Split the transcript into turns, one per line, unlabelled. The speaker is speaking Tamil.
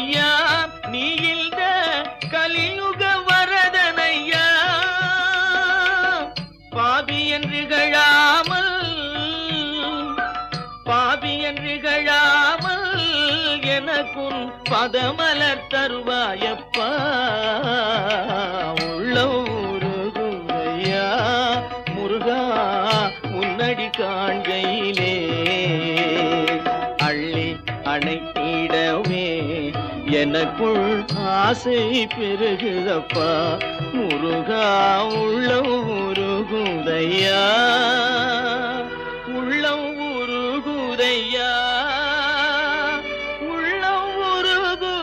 ஐயா நீ இந்த கலியுக வரதனையா பாவி என்று கழாமல் எனக்குன் பதமலர் தருவாயப்பா உள்ளூருகுதையா முருகா முன்னடி காண்கையிலே அள்ளி அணைத்திடவே எனக்குள் ஆசை பெருகுதப்பா முருகா உள்ளம் உருகுதையா உள்ளம் உருகுதையா